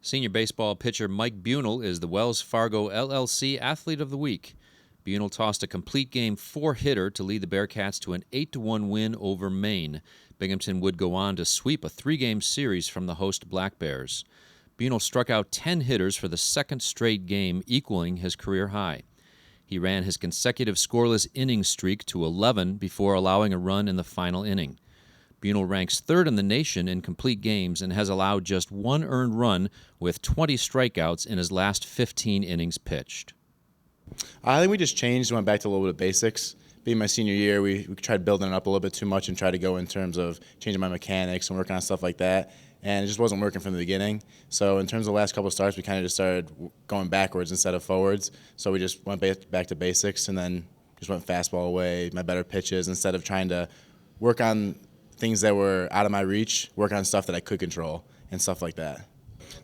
Senior baseball pitcher Mike Bunal is the Wells Fargo LLC Athlete of the Week. Bunal tossed a complete game four-hitter to lead the Bearcats to an 8-1 win over Maine. Binghamton would go on to sweep a three-game series from the host Black Bears. Bunal struck out 10 hitters for the second straight game, equaling his career high. He ran his consecutive scoreless inning streak to 11 before allowing a run in the final inning. Bunal ranks third in the nation in complete games and has allowed just one earned run with 20 strikeouts in his last 15 innings pitched. I think we just changed, went back to a little bit of basics. Being my senior year, we tried building it up a little bit too much and tried to go in terms of changing my mechanics and working on stuff like that. And it just wasn't working from the beginning. So in terms of the last couple of starts, we kind of just started going backwards instead of forwards. So we just went back to basics and then just went fastball away, my better pitches, instead of trying to work on things that were out of my reach, work on stuff that I could control and stuff like that.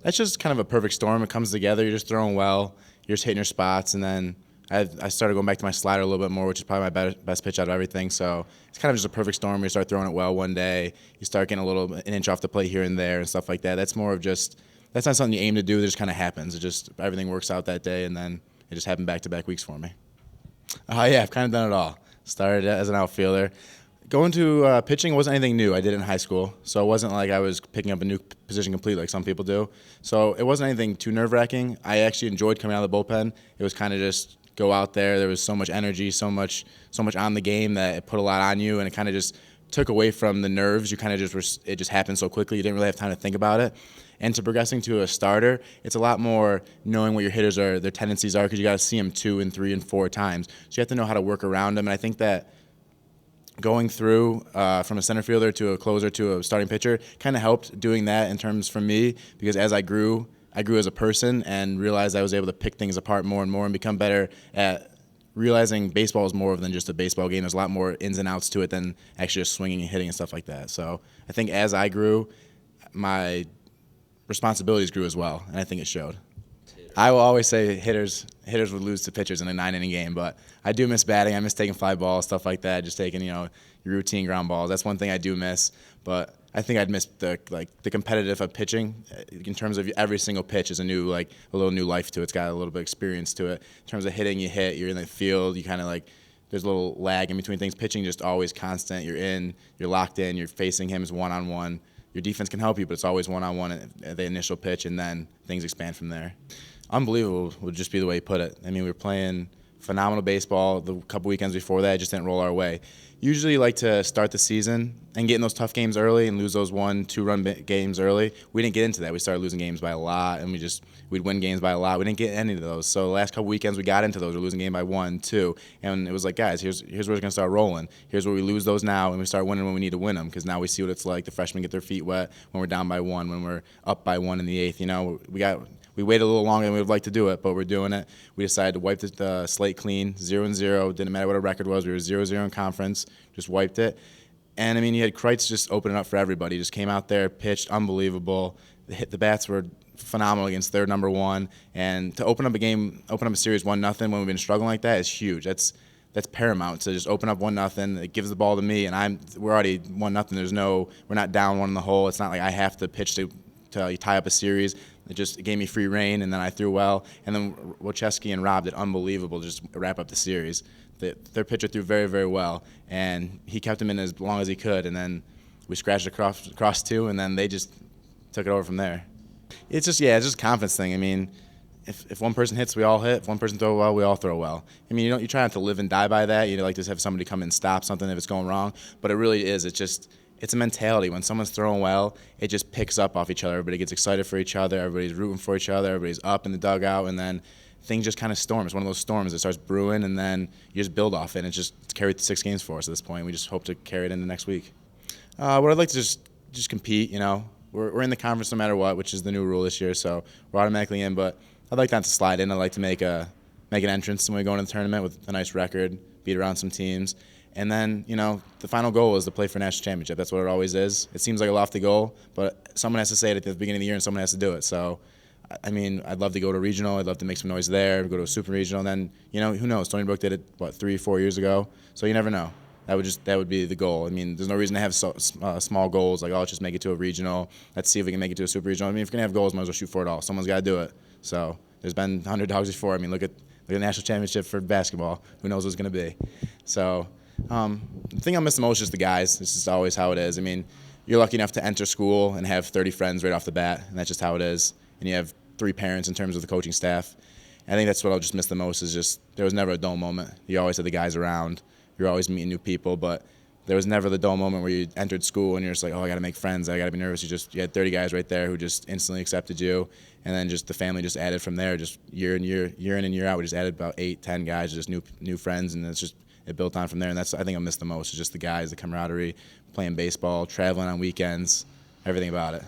That's just kind of a perfect storm. It comes together. You're just throwing well. You're just hitting your spots. And then I started going back to my slider a little bit more, which is probably my best pitch out of everything. So it's kind of just a perfect storm. You start throwing it well one day. You start getting an inch off the plate here and there and stuff like that. That's more of just, that's not something you aim to do. It just kind of happens. It just, everything works out that day. And then it just happened back-to-back weeks for me. Yeah, I've kind of done it all. Started as an outfielder. Going to pitching wasn't anything new. I did it in high school, so it wasn't like I was picking up a new position completely like some people do. So it wasn't anything too nerve-wracking. I actually enjoyed coming out of the bullpen. It was kind of just go out there. There was so much energy, so much on the game that it put a lot on you, and it kind of just took away from the nerves. You kind of just it just happened so quickly. You didn't really have time to think about it. And to progressing to a starter, it's a lot more knowing what your hitters are, their tendencies are, because you got to see them 2 and 3 and 4 times. So you have to know how to work around them. And I think that going through from a center fielder to a closer to a starting pitcher kind of helped doing that in terms for me, because as I grew as a person and realized I was able to pick things apart more and more and become better at realizing baseball is more than just a baseball game. There's a lot more ins and outs to it than actually just swinging and hitting and stuff like that. So I think as I grew, my responsibilities grew as well, and I think it showed. I will always say hitters would lose to pitchers in a 9-inning game, but I do miss batting. I miss taking fly balls, stuff like that, just taking, your routine ground balls. That's one thing I do miss, but I think I'd miss the competitive of pitching in terms of every single pitch is a little new life to it. It's got a little bit of experience to it. In terms of hitting, you hit, you're in the field, you kind of there's a little lag in between things. Pitching just always constant. You're locked in, you're facing him as one-on-one. Your defense can help you, but it's always one-on-one at the initial pitch, and then things expand from there. Unbelievable would just be the way you put it. I mean, we were playing phenomenal baseball the couple weekends before that. It just didn't roll our way. Usually like to start the season and get in those tough games early and lose those 1-2 run games early. We didn't get into that. We started losing games by a lot, and we'd win games by a lot. We didn't get any of those. So the last couple weekends we got into those. We're losing game by 1, 2, and it was like, guys, here's where it's going to start rolling. Here's where we lose those now, and we start winning when we need to win them, because now we see what it's like. The freshmen get their feet wet when we're down by 1, when we're up by 1 in the 8th. We waited a little longer than we would like to do it, but we're doing it. We decided to wipe the slate clean, 0-0. Didn't matter what our record was. We were 0-0 in conference. Just wiped it. And, I mean, you had Kreitz just opening up for everybody. Just came out there, pitched, unbelievable. The bats were phenomenal against their number 1. And to open up a series 1-0 when we've been struggling like that is huge. That's paramount, to just open up 1-0. It gives the ball to me, and we're already 1-0. We're not down 1 in the hole. It's not like I have to pitch to tie up a series. It gave me free reign, and then I threw well. And then Wojcicki and Rob did unbelievable to just wrap up the series. Their pitcher threw very, very well, and he kept him in as long as he could. And then we scratched across 2, and then they just took it over from there. It's just a confidence thing. I mean, if one person hits, we all hit. If one person throws well, we all throw well. I mean, you try not to live and die by that. You like to have somebody come in and stop something if it's going wrong. But it really is. It's a mentality. When someone's throwing well, it just picks up off each other. Everybody gets excited for each other. Everybody's rooting for each other. Everybody's up in the dugout, and then things just kind of storm. It's one of those storms that starts brewing, and then you just build off it. And it's carried 6 games for us at this point. We just hope to carry it into next week. What I'd like to just compete. We're in the conference no matter what, which is the new rule this year, so we're automatically in. But I'd like not to slide in. I'd like to make an entrance when we go into the tournament with a nice record, beat around some teams. And then, the final goal is to play for a national championship. That's what it always is. It seems like a lofty goal, but someone has to say it at the beginning of the year, and someone has to do it. So, I mean, I'd love to go to regional. I'd love to make some noise there, go to a super regional. And then, who knows? Stony Brook did it, 3-4 years ago? So you never know. That would be the goal. I mean, there's no reason to have small goals like, oh, let's just make it to a regional. Let's see if we can make it to a super regional. I mean, if you're gonna have goals, might as well shoot for it all. Someone's got to do it. So there's been underdogs before. I mean, look at the national championship for basketball. Who knows what it's gonna be? So the thing I miss the most is just the guys. This is always how it is. I mean, you're lucky enough to enter school and have 30 friends right off the bat, and that's just how it is. And you have 3 parents in terms of the coaching staff. I think that's what I'll just miss the most is just there was never a dull moment. You always had the guys around. You're always meeting new people, but there was never the dull moment where you entered school and you're just like, oh, I got to make friends. I got to be nervous. You had 30 guys right there who just instantly accepted you, and then just the family just added from there. Just year in and year out, we just added about 8, 10 guys, just new friends, and it built on from there. And that's I think I miss the most is just the guys, the camaraderie, playing baseball, traveling on weekends, everything about it.